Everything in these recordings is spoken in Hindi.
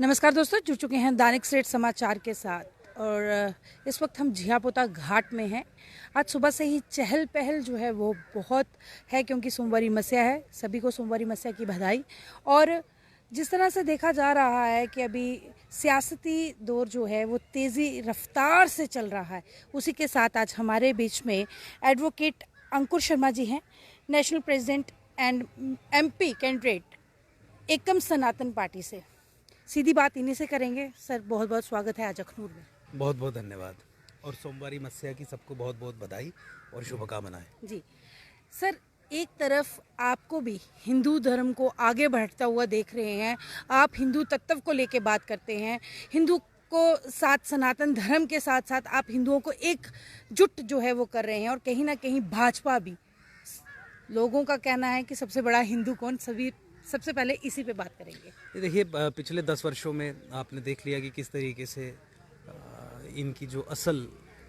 नमस्कार दोस्तों, जुड़ चुके हैं दैनिक स्टेट समाचार के साथ और इस वक्त हम झियापोता घाट में हैं। आज सुबह से ही चहल पहल जो है वो बहुत है क्योंकि सोमवारी मस्या है। सभी को सोमवारी मस्या की बधाई। और जिस तरह से देखा जा रहा है कि अभी सियासती दौर जो है वो तेज़ी रफ्तार से चल रहा है, उसी के साथ आज हमारे बीच में एडवोकेट अंकुर शर्मा जी हैं, national president and MP candidate Ekam Sanatan party से। सीधी बात इन्हीं से करेंगे। सर, बहुत बहुत स्वागत है आज अखनूर में। बहुत बहुत धन्यवाद और सोमवारी मस्या की सबको बहुत बहुत बधाई और शुभकामनाएं। जी सर, एक तरफ आपको भी हिंदू धर्म को आगे बढ़ता हुआ देख रहे हैं, आप हिंदू तत्व को लेके बात करते हैं, हिंदू को साथ सनातन धर्म के साथ साथ आप हिंदुओं को एकजुट जो है वो कर रहे हैं। और कहीं ना कहीं भाजपा भी, लोगों का कहना है कि सबसे बड़ा हिंदू कौन, सभी सबसे पहले इसी पे बात करेंगे। ये देखिए, पिछले 10 वर्षों में आपने देख लिया कि किस तरीके से इनकी जो असल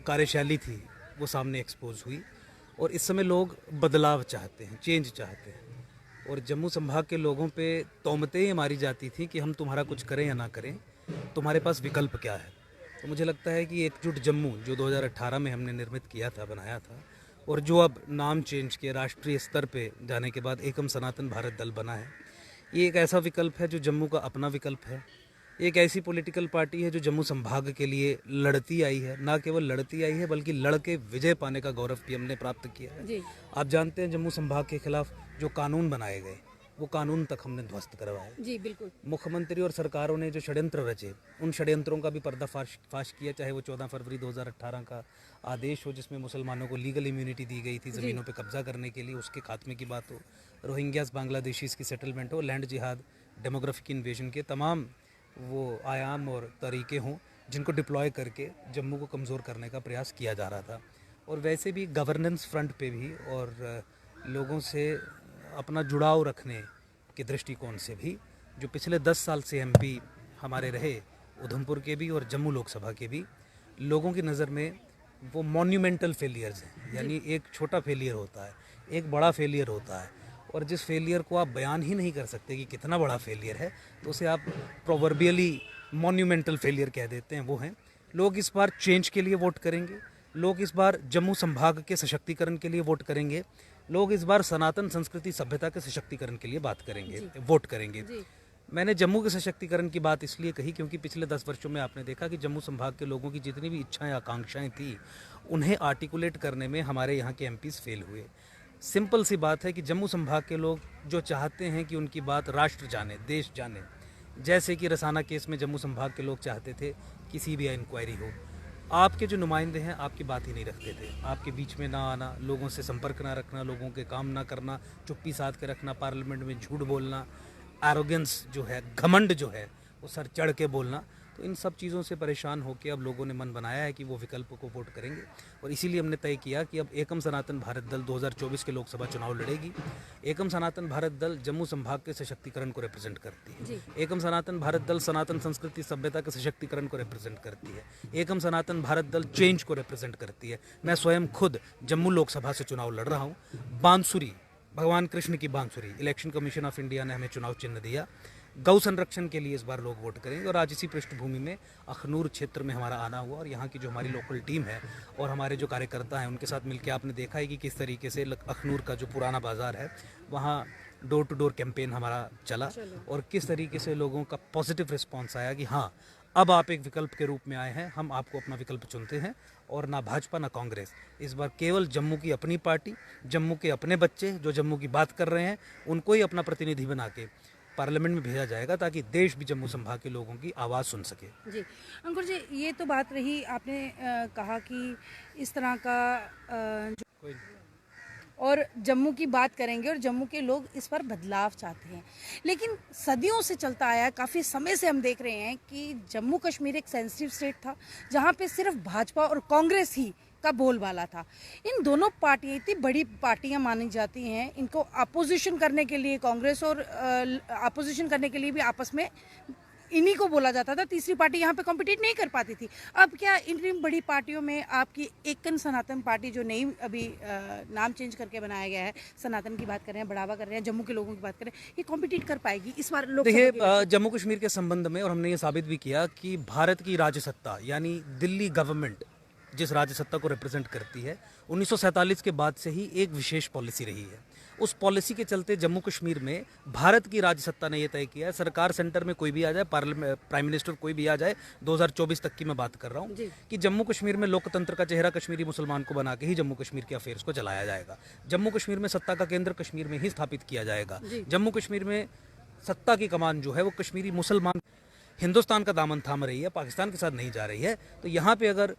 कार्यशैली थी वो सामने एक्सपोज हुई और इस समय लोग बदलाव चाहते हैं, चेंज चाहते हैं। और जम्मू संभाग के लोगों पे तोहमतें ये मारी जाती थी कि हम तुम्हारा कुछ करें या ना करें, तुम्हारे पास विकल्प क्या है। तो मुझे लगता है कि एकजुट जम्मू जो 2018 में हमने निर्मित किया था, बनाया था, और जो अब नाम चेंज किया राष्ट्रीय स्तर पे जाने के बाद एकम सनातन भारत दल बना है, ये एक ऐसा विकल्प है जो जम्मू का अपना विकल्प है। एक ऐसी पॉलिटिकल पार्टी है जो जम्मू संभाग के लिए लड़ती आई है, ना केवल लड़ती आई है बल्कि लड़के विजय पाने का गौरव भी हमने प्राप्त किया है। आप जानते हैं जम्मू संभाग के खिलाफ जो कानून बनाए गए वो कानून तक हमने ध्वस्त करवाए। जी बिल्कुल। मुख्यमंत्री और सरकारों ने जो षड्यंत्र रचे उन षड्यंत्रों का भी पर्दाफाश किया, चाहे वो 14 फरवरी 2018 का आदेश हो जिसमें मुसलमानों को लीगल इम्यूनिटी दी गई थी ज़मीनों पे कब्जा करने के लिए, उसके खात्मे की बात हो, रोहिंग्यास बांग्लादेशीज़ की सेटलमेंट हो, लैंड जिहाद, डेमोग्राफिक इन्वेजन के तमाम वो आयाम और तरीके हों जिनको डिप्लॉय करके जम्मू को कमज़ोर करने का प्रयास किया जा रहा था। और वैसे भी गवर्नेंस फ्रंट पे भी और लोगों से अपना जुड़ाव रखने के दृष्टिकोण से भी जो पिछले 10 साल से एमपी हमारे रहे, उधमपुर के भी और जम्मू लोकसभा के भी, लोगों की नज़र में वो मॉन्यूमेंटल फेलियर्स हैं। यानी एक छोटा फेलियर होता है, एक बड़ा फेलियर होता है, और जिस फेलियर को आप बयान ही नहीं कर सकते कि कितना बड़ा फेलियर है तो उसे आप प्रोवर्बियली मॉन्यूमेंटल फेलियर कह देते हैं। वो हैं लोग इस बार चेंज के लिए वोट करेंगे, लोग इस बार जम्मू संभाग के सशक्तिकरण के लिए वोट करेंगे, लोग इस बार सनातन संस्कृति सभ्यता के सशक्तिकरण के लिए बात करेंगे, वोट करेंगे। मैंने जम्मू के सशक्तिकरण की बात इसलिए कही क्योंकि पिछले 10 वर्षों में आपने देखा कि जम्मू संभाग के लोगों की जितनी भी इच्छाएं आकांक्षाएं थी उन्हें आर्टिकुलेट करने में हमारे यहाँ के एमपीज फेल हुए। सिंपल सी बात है कि जम्मू संभाग के लोग जो चाहते हैं कि उनकी बात राष्ट्र जाने, देश जाने, जैसे कि रसाना केस में जम्मू संभाग के लोग चाहते थे कि सीबीआई इंक्वायरी हो, आपके जो नुमाइंदे हैं आपकी बात ही नहीं रखते थे। आपके बीच में ना आना, लोगों से संपर्क ना रखना, लोगों के काम ना करना, चुप्पी साध के रखना, पार्लियामेंट में झूठ बोलना, एरोगेंस जो है, घमंड जो है, वो सर चढ़ के बोलना, तो इन सब चीज़ों से परेशान होकर अब लोगों ने मन बनाया है कि वो विकल्प को वोट करेंगे। और इसीलिए हमने तय किया कि अब एकम सनातन भारत दल 2024 के लोकसभा चुनाव लड़ेगी। एकम सनातन भारत दल जम्मू संभाग के सशक्तिकरण को रिप्रेजेंट करती है। एकम सनातन भारत दल सनातन संस्कृति सभ्यता के सशक्तिकरण को रिप्रेजेंट करती है। एकम सनातन भारत दल चेंज को रिप्रेजेंट करती है। मैं स्वयं खुद जम्मू लोकसभा से चुनाव लड़ रहा हूँ। बांसुरी, भगवान कृष्ण की बांसुरी, इलेक्शन कमीशन ऑफ इंडिया ने हमें चुनाव चिन्ह दिया। गौ संरक्षण के लिए इस बार लोग वोट करेंगे। और आज इसी पृष्ठभूमि में अखनूर क्षेत्र में हमारा आना हुआ और यहाँ की जो हमारी लोकल टीम है और हमारे जो कार्यकर्ता हैं उनके साथ मिलकर आपने देखा है कि किस तरीके से अखनूर का जो पुराना बाज़ार है वहाँ डोर टू डोर कैंपेन हमारा चला और किस तरीके से लोगों का पॉजिटिव रिस्पॉन्स आया कि हाँ, अब आप एक विकल्प के रूप में आए हैं, हम आपको अपना विकल्प चुनते हैं। और ना भाजपा ना कांग्रेस, इस बार केवल जम्मू की अपनी पार्टी, जम्मू के अपने बच्चे जो जम्मू की बात कर रहे हैं उनको ही अपना प्रतिनिधि बना के पार्लियामेंट में भेजा जाएगा ताकि देश भी जम्मू संभाग के लोगों की आवाज़ सुन सके। जी अंकुर जी, ये तो बात रही, आपने कहा कि इस तरह का और जम्मू की बात करेंगे और जम्मू के लोग इस पर बदलाव चाहते हैं, लेकिन सदियों से चलता आया, काफ़ी समय से हम देख रहे हैं कि जम्मू कश्मीर एक सेंसिटिव स्टेट था जहाँ पे सिर्फ भाजपा और कांग्रेस ही का बोलबाला था। इन दोनों पार्टियां इतनी बड़ी पार्टियां मानी जाती हैं, इनको अपोजिशन करने के लिए कांग्रेस और अपोजिशन करने के लिए भी आपस में इन्हीं को बोला जाता था, तीसरी पार्टी यहाँ पे कॉम्पिटिट नहीं कर पाती थी। अब क्या इन बड़ी पार्टियों में आपकी एकन सनातन पार्टी जो नई अभी नाम चेंज करके बनाया गया है, सनातन की बात कर रहे हैं, बढ़ावा कर रहे हैं, जम्मू के लोगों की बात कर रहे हैं, ये कॉम्पिटिट कर पाएगी इस बार लोग? देखिए, जम्मू कश्मीर के संबंध में, और हमने ये साबित भी किया कि भारत की राजसत्ता यानी दिल्ली गवर्नमेंट जिस राजसत्ता को रिप्रेजेंट करती है, 1947 के बाद से ही एक विशेष पॉलिसी रही है। उस पॉलिसी के चलते जम्मू कश्मीर में भारत की राजसत्ता ने यह तय किया है, सरकार सेंटर में कोई भी आ जाए, प्राइम मिनिस्टर कोई भी आ जाए, 2024 तक की मैं बात कर रहा हूँ, कि जम्मू कश्मीर में लोकतंत्र का चेहरा कश्मीरी मुसलमान को बना के ही जम्मू कश्मीर के अफेयर्स को चलाया जाएगा। जम्मू कश्मीर में सत्ता का केंद्र कश्मीर में ही स्थापित किया जाएगा। जम्मू कश्मीर में सत्ता की कमान जो है वो कश्मीरी मुसलमान, हिंदुस्तान का दामन थाम रही है, पाकिस्तान के साथ नहीं जा रही है। तो यहाँ पे अगर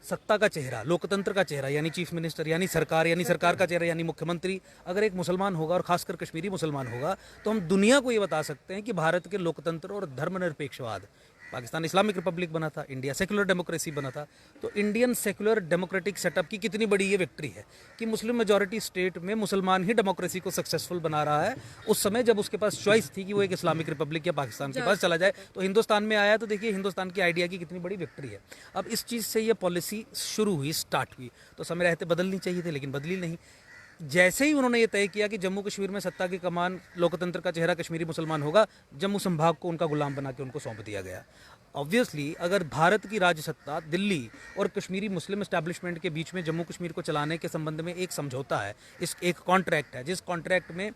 सत्ता का चेहरा, लोकतंत्र का चेहरा यानी चीफ मिनिस्टर यानी सरकार का चेहरा यानी मुख्यमंत्री अगर एक मुसलमान होगा, और खासकर कश्मीरी मुसलमान होगा, तो हम दुनिया को ये बता सकते हैं कि भारत के लोकतंत्र और धर्मनिरपेक्षवाद, पाकिस्तान इस्लामिक रिपब्लिक बना था, इंडिया सेकुलर डेमोक्रेसी बना था, तो इंडियन सेकुलर डेमोक्रेटिक सेटअप की कितनी बड़ी ये विक्ट्री है कि मुस्लिम मेजॉरिटी स्टेट में मुसलमान ही डेमोक्रेसी को सक्सेसफुल बना रहा है। उस समय जब उसके पास चॉइस थी कि वो एक इस्लामिक रिपब्लिक या पाकिस्तान के पास चला जाए, तो हिंदुस्तान में आया। तो देखिए हिंदुस्तान की आइडिया की कितनी बड़ी विक्ट्री है। अब इस चीज़ से ये पॉलिसी शुरू हुई, स्टार्ट हुई, तो समय रहते बदलनी चाहिए थी, लेकिन बदली नहीं। जैसे ही उन्होंने ये तय किया कि जम्मू कश्मीर में सत्ता की कमान, लोकतंत्र का चेहरा कश्मीरी मुसलमान होगा, जम्मू संभाग को उनका गुलाम बना के उनको सौंप दिया गया। ऑब्वियसली अगर भारत की राजसत्ता दिल्ली और कश्मीरी मुस्लिम एस्टैब्लिशमेंट के बीच में जम्मू कश्मीर को चलाने के संबंध में एक समझौता है, इस एक कॉन्ट्रैक्ट है, जिस कॉन्ट्रैक्ट में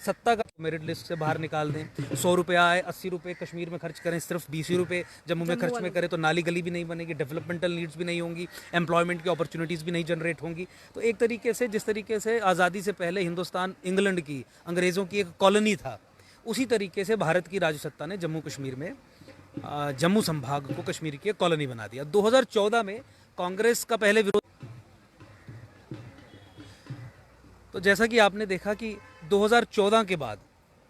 सत्ता का मेरिट लिस्ट से बाहर निकाल दें, 100 रुपये आए, 80 रुपये कश्मीर में खर्च करें, सिर्फ 20 रुपये जम्मू में खर्च में करें, तो नाली गली भी नहीं बनेगी, डेवलपमेंटल नीड्स भी नहीं होंगी, एम्प्लॉयमेंट की अपॉर्चुनिटीज़ भी नहीं जनरेट होंगी। तो एक तरीके से जिस तरीके से आज़ादी से पहले हिंदुस्तान इंग्लैंड की, अंग्रेज़ों की एक कॉलोनी था, उसी तरीके से भारत की राजसत्ता ने जम्मू कश्मीर में जम्मू संभाग को कश्मीर की एक कॉलोनी बना दिया। 2014 में कांग्रेस का पहले विरोध, तो जैसा कि आपने देखा कि 2014 के बाद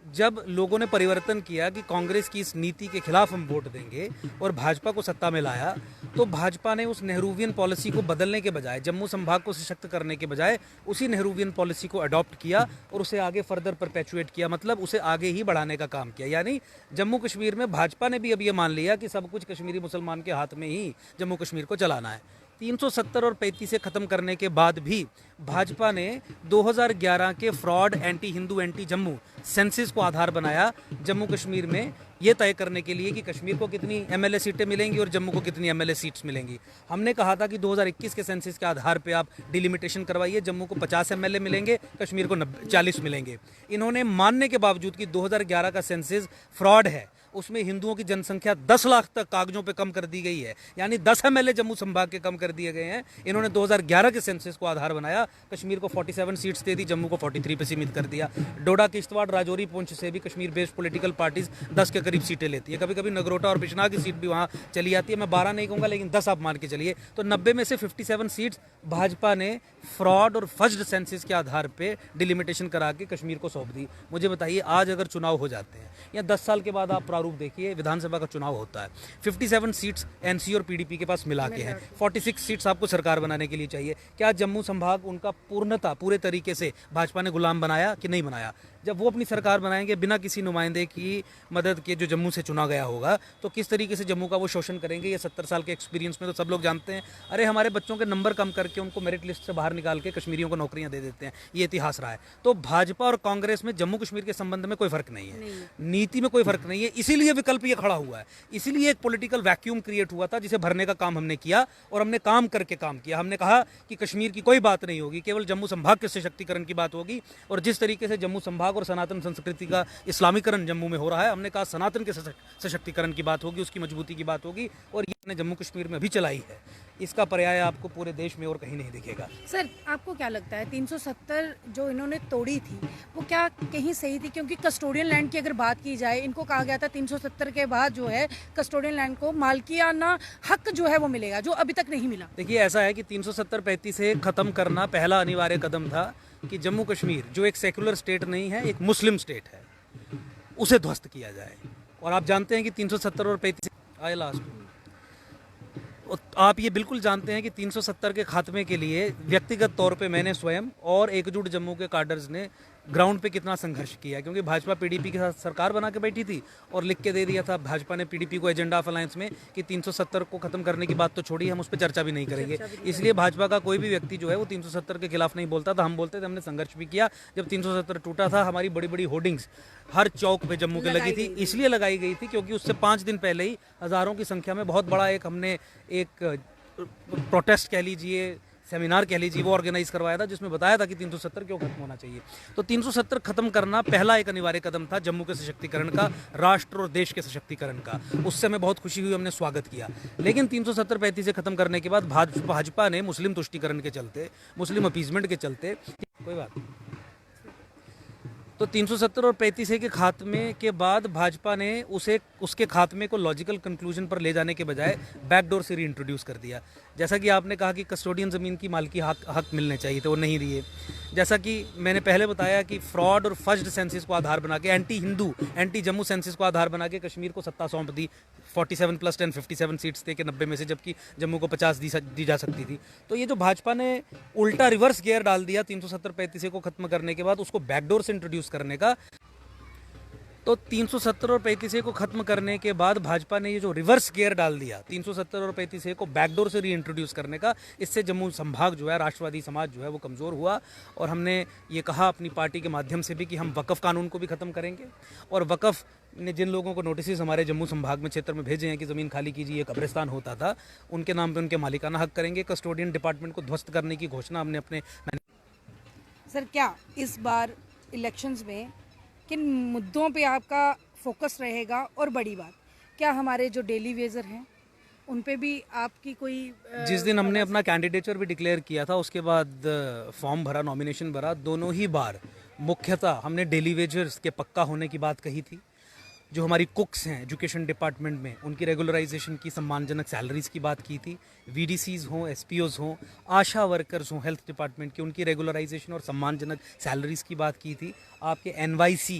जब लोगों ने परिवर्तन किया कि कांग्रेस की इस नीति के खिलाफ हम वोट देंगे और भाजपा को सत्ता में लाया, तो भाजपा ने उस नेहरूवियन पॉलिसी को बदलने के बजाय, जम्मू संभाग को सशक्त करने के बजाय, उसी नेहरूवियन पॉलिसी को अडॉप्ट किया और उसे आगे फर्दर परपेचुएट किया, मतलब उसे आगे ही बढ़ाने का काम किया। यानी जम्मू कश्मीर में भाजपा ने भी अब ये मान लिया कि सब कुछ कश्मीरी मुसलमान के हाथ में ही जम्मू कश्मीर को चलाना है। 370 और 35 से ख़त्म करने के बाद भी भाजपा ने 2011 के fraud, anti Hindu, anti Jammu census को आधार बनाया जम्मू कश्मीर में ये तय करने के लिए कि कश्मीर को कितनी एमएलए सीटें मिलेंगी और जम्मू को कितनी एमएलए सीट्स मिलेंगी। हमने कहा था कि 2021 के सेंसस के आधार पे आप डिलिमिटेशन करवाइए, जम्मू को 50 एमएलए मिलेंगे, कश्मीर को 40 मिलेंगे। इन्होंने मानने के बावजूद कि 2011 का सेंसस फ्रॉड है, उसमें हिंदुओं की जनसंख्या 10 लाख तक कागजों पे कम कर दी गई है, यानी 10 एमएलए जम्मू संभाग के कम कर दिए गए हैं। इन्होंने 2011 के सेंसस को आधार बनाया, कश्मीर को 47 सीट्स दे दी, जम्मू को 43 पे सीमित कर दिया। डोडा, किश्तवाड़, राजौरी, पुंछ से भी कश्मीर बेस्ड पॉलिटिकल पार्टीज 10 के करीब सीटें लेती है। कभी कभी नगरोटा और बिश्नाह की सीट भी वहाँ चली जाती है। मैं 12 नहीं कहूँगा, लेकिन 10 आप मान के चलिए। तो 90 में से 57 सीट्स भाजपा ने फ्रॉड और फज्ड सेंसस के आधार पे डिलिमिटेशन करा के कश्मीर को सौंप दी। मुझे बताइए, आज अगर चुनाव हो जाते हैं या 10 साल के बाद आप प्रारूप देखिए, विधानसभा का चुनाव होता है, 57 सीट्स एनसी और पीडीपी के पास मिला के हैं, 46 सीट्स आपको सरकार बनाने के लिए चाहिए। क्या जम्मू संभाग उनका पूर्णतः पूरे तरीके से भाजपा ने गुलाम बनाया कि नहीं बनाया? जब वो अपनी सरकार बनाएंगे बिना किसी नुमाइंदे की मदद के, जो जम्मू से चुना गया होगा, तो किस तरीके से जम्मू का वो शोषण करेंगे? ये 70 साल के एक्सपीरियंस में तो सब लोग जानते हैं। अरे हमारे बच्चों के नंबर कम करके उनको मेरिट लिस्ट से बाहर निकाल के कश्मीरियों को नौकरियां दे देते हैं, ये इतिहास रहा है। तो भाजपा और कांग्रेस में जम्मू कश्मीर के संबंध में कोई फर्क नहीं है, नीति में कोई फर्क नहीं है। इसीलिए विकल्प ये खड़ा हुआ है, इसीलिए एक पॉलिटिकल वैक्यूम क्रिएट हुआ था, जिसे भरने का काम हमने किया और हमने काम करके काम किया। हमने कहा कि कश्मीर की कोई बात नहीं होगी, केवल जम्मू संभाग के सशक्तिकरण की बात होगी। और जिस तरीके से जम्मू संभाग और सनातन संस्कृति का इस्लामीकरण जम्मू में हो रहा है, हमने कहा सनातन के सशक्तिकरण की बात होगी, उसकी मजबूती की बात होगी, और ये हमने जम्मू कश्मीर में भी चलाई है। इसका पर्याय आपको पूरे देश में और कहीं नहीं दिखेगा। सर, आपको क्या लगता है 370 जो इन्होंने तोड़ी थी वो क्या कहीं सही थी? क्योंकि कस्टोडियन लैंड की अगर बात की जाए, इनको कहा गया था 370 के बाद जो है कस्टोडियन लैंड को मालकियाना हक जो है वो मिलेगा, जो अभी तक नहीं मिला। देखिए, ऐसा है कि 370-35 से खत्म करना पहला अनिवार्य कदम था कि जम्मू कश्मीर जो एक सेकुलर स्टेट नहीं है, एक मुस्लिम स्टेट है, उसे ध्वस्त किया जाए। और आप जानते हैं कि 370 और 35 आए लास्ट, आप ये बिल्कुल जानते हैं कि 370 के खात्मे के लिए व्यक्तिगत तौर पे मैंने स्वयं और एकजुट जम्मू के कार्डर्स ने ग्राउंड पे कितना संघर्ष किया, क्योंकि भाजपा पीडीपी के साथ सरकार बना के बैठी थी और लिख के दे दिया था भाजपा ने पीडीपी को एजेंडा ऑफ अलायंस में कि 370 को खत्म करने की बात तो छोड़ी, हम उस पर चर्चा भी नहीं करेंगे। इसलिए भाजपा का कोई भी व्यक्ति जो है वो 370 के खिलाफ नहीं बोलता था, हम बोलते थे। हमने संघर्ष भी किया। जब 370 टूटा था, हमारी बड़ी बड़ी होर्डिंग्स हर चौक पे जम्मू के लगी थी। इसलिए लगाई गई थी क्योंकि उससे 5 दिन पहले ही हजारों की संख्या में बहुत बड़ा हमने एक प्रोटेस्ट कह लीजिए, सेमिनार कह लीजिए, वो ऑर्गेनाइज करवाया था, जिसमें बताया था कि 370 क्यों खत्म होना चाहिए। तो 370 खत्म करना पहला एक अनिवार्य कदम था जम्मू के सशक्तिकरण का, राष्ट्र और देश के सशक्तिकरण का। उससे हमें बहुत खुशी हुई, हमने स्वागत किया। लेकिन 370-35 से खत्म करने के बाद भाजपा ने मुस्लिम तुष्टीकरण के चलते, मुस्लिम अपीजमेंट के चलते, कोई बात तो 370 और 35 के खात्मे के बाद भाजपा ने उसके खात्मे को लॉजिकल कंक्लूजन पर ले जाने के बजाय बैकडोर से रीइंट्रोड्यूस कर दिया। जैसा कि आपने कहा कि कस्टोडियन ज़मीन की मालिकी हक मिलने चाहिए थे, वो नहीं दिए। जैसा कि मैंने पहले बताया कि फ्रॉड और फज्ड सेंसिस को आधार बना के, एंटी हिंदू, एंटी जम्मू सेंसिस को आधार बना के कश्मीर को सत्ता सौंप दी। 47 + 10 57 सीट्स थे कि 90 में से, जबकि जम्मू को 50 दी जा सकती थी। तो ये जो भाजपा ने उल्टा रिवर्स गियर डाल दिया 370-35 को खत्म करने के बाद, उसको बैकडोर से इंट्रोड्यूस करने का। तो 370 और 35 को खत्म करने के बाद भाजपा ने ये जो रिवर्स गियर डाल दिया 370 और 35 को बैकडोर से रीइंट्रोड्यूस करने का, इससे जम्मू संभाग जो है, राष्ट्रवादी समाज जो है वो कमज़ोर हुआ। और हमने ये कहा अपनी पार्टी के माध्यम से भी कि हम वक़्फ़ कानून को भी ख़त्म करेंगे। और वक़्फ़ ने जिन लोगों को नोटिस हमारे जम्मू संभाग में क्षेत्र में भेजे हैं कि ज़मीन खाली कीजिए, कब्रिस्तान होता था, उनके नाम पर उनके मालिकाना हक करेंगे। कस्टोडियन डिपार्टमेंट को ध्वस्त करने की घोषणा हमने अपने। सर, क्या इस बार इलेक्शंस में किन मुद्दों पे आपका फोकस रहेगा? और बड़ी बात, क्या हमारे जो डेली वेजर हैं उन पे भी आपकी कोई जिस दिन हमने अपना कैंडिडेचर भी डिक्लेयर किया था, उसके बाद फॉर्म भरा, नॉमिनेशन भरा, दोनों ही बार मुख्यतः हमने डेली वेजर्स के पक्का होने की बात कही थी। जो हमारी कुक्स हैं एजुकेशन डिपार्टमेंट में, उनकी रेगुलराइजेशन की, सम्मानजनक सैलरीज़ की बात की थी। वीडीसीज हों, एसपीओज हों, आशा वर्कर्स हों हेल्थ डिपार्टमेंट की, उनकी रेगुलराइजेशन और सम्मानजनक सैलरीज़ की बात की थी। आपके एनवाईसी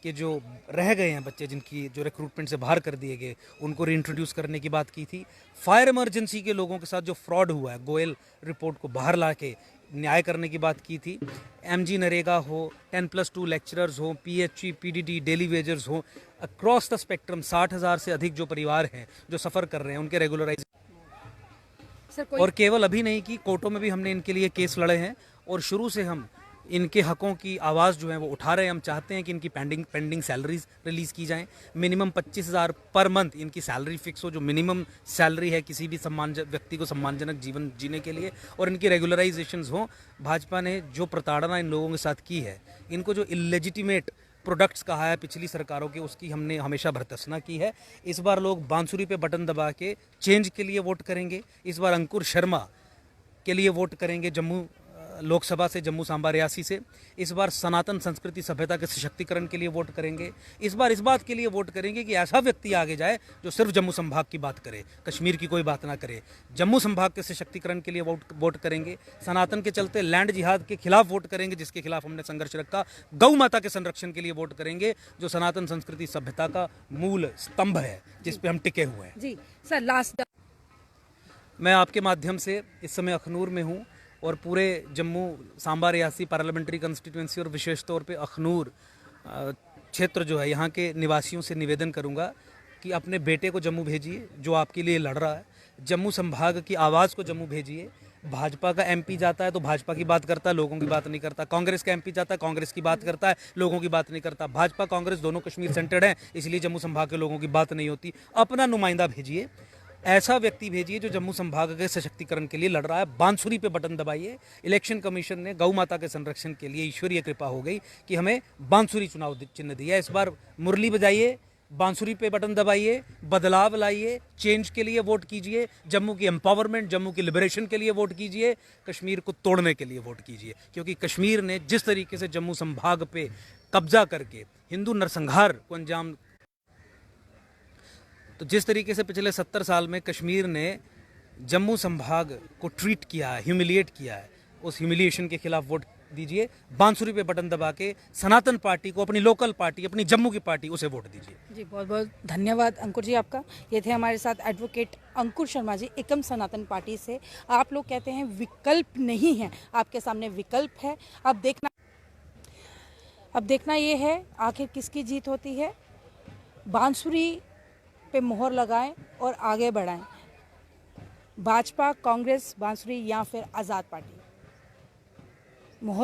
के जो रह गए हैं बच्चे, जिनकी जो रिक्रूटमेंट से बाहर कर दिए गए, उनको रीइंट्रोड्यूस करने की बात की थी। फायर इमरजेंसी के लोगों के साथ जो फ्रॉड हुआ है, गोयल रिपोर्ट को बाहर ला के न्याय करने की बात की थी। एमजी नरेगा हो, 10+2 लेक्चरर्स हो, पीएचई, पीडीडी, डेली वेजर्स हो, अक्रॉस द स्पेक्ट्रम 60,000 से अधिक जो परिवार हैं जो सफ़र कर रहे हैं, उनके रेगुलराइज। और केवल अभी नहीं कि कोर्टों में भी हमने इनके लिए केस लड़े हैं और शुरू से हम इनके हकों की आवाज़ जो है वो उठा रहे हैं। हम चाहते हैं कि इनकी पेंडिंग सैलरीज रिलीज़ की जाएं। मिनिमम 25,000 पर मंथ इनकी सैलरी फिक्स हो, जो मिनिमम सैलरी है किसी भी व्यक्ति को सम्मानजनक जीवन जीने के लिए, और इनकी रेगुलराइजेशंस हों। भाजपा ने जो प्रताड़ना इन लोगों के साथ की है, इनको जो इलेजिटिमेट प्रोडक्ट्स कहा है पिछली सरकारों के, उसकी हमने हमेशा भर्त्सना की है। इस बार लोग बांसुरी पे बटन दबा के चेंज के लिए वोट करेंगे। इस बार अंकुर शर्मा के लिए वोट करेंगे जम्मू लोकसभा से, जम्मू सांबा रियासी से। इस बार सनातन संस्कृति सभ्यता के सशक्तिकरण के लिए वोट करेंगे। इस बार इस बात के लिए वोट करेंगे कि ऐसा व्यक्ति आगे जाए जो सिर्फ जम्मू संभाग की बात करे, कश्मीर की कोई बात ना करे। जम्मू संभाग के सशक्तिकरण के लिए वोट करेंगे। सनातन के चलते लैंड जिहाद के खिलाफ वोट करेंगे, जिसके खिलाफ हमने संघर्ष रखा। गौ माता के संरक्षण के लिए वोट करेंगे, जो सनातन संस्कृति सभ्यता का मूल स्तंभ है, जिस पे हम टिके हुए हैं। जी सर, लास्ट मैं आपके माध्यम से इस समय अखनूर में हूँ और पूरे जम्मू सांबा रियासी पार्लियामेंट्री कंस्टिट्यूंसी और विशेष तौर पे अखनूर क्षेत्र जो है, यहाँ के निवासियों से निवेदन करूँगा कि अपने बेटे को जम्मू भेजिए जो आपके लिए लड़ रहा है। जम्मू संभाग की आवाज़ को जम्मू भेजिए। भाजपा का एमपी जाता है तो भाजपा की बात करता है, लोगों की बात नहीं करता। कांग्रेस का एमपी जाता है, कांग्रेस की बात करता है, लोगों की बात नहीं करता। भाजपा कांग्रेस दोनों कश्मीर सेंटर्ड हैं, इसलिए जम्मू संभाग के लोगों की बात नहीं होती। अपना नुमाइंदा भेजिए, ऐसा व्यक्ति भेजिए जो जम्मू संभाग के सशक्तिकरण के लिए लड़ रहा है। बांसुरी पे बटन दबाइए। इलेक्शन कमीशन ने गौ माता के संरक्षण के लिए ईश्वरीय कृपा हो गई कि हमें बांसुरी चुनाव चिन्ह दिया। इस बार मुरली बजाइए, बांसुरी पे बटन दबाइए, बदलाव लाइए, चेंज के लिए वोट कीजिए, जम्मू की एम्पावरमेंट, जम्मू की लिबरेशन के लिए वोट कीजिए, कश्मीर को तोड़ने के लिए वोट कीजिए। क्योंकि कश्मीर ने जिस तरीके से जम्मू संभाग पे कब्जा करके हिंदू नरसंहार को अंजाम, तो जिस तरीके से पिछले 70 साल में कश्मीर ने जम्मू संभाग को ट्रीट किया है, ह्यूमिलिएट किया है, उस ह्यूमिलिएशन के खिलाफ वोट दीजिए। बांसुरी पे बटन दबा के सनातन पार्टी को, अपनी लोकल पार्टी, अपनी जम्मू की पार्टी, उसे वोट दीजिए। जी, बहुत बहुत धन्यवाद अंकुर जी आपका। ये थे हमारे साथ एडवोकेट अंकुर शर्मा जी, एकम सनातन पार्टी से। आप लोग कहते हैं विकल्प नहीं है, आपके सामने विकल्प है। अब देखना अब देखना ये है आखिर किसकी जीत होती है। बांसुरी पे मोहर लगाएं और आगे बढ़ाएं। भाजपा, कांग्रेस, बांसुरी या फिर आज़ाद पार्टी। मोहर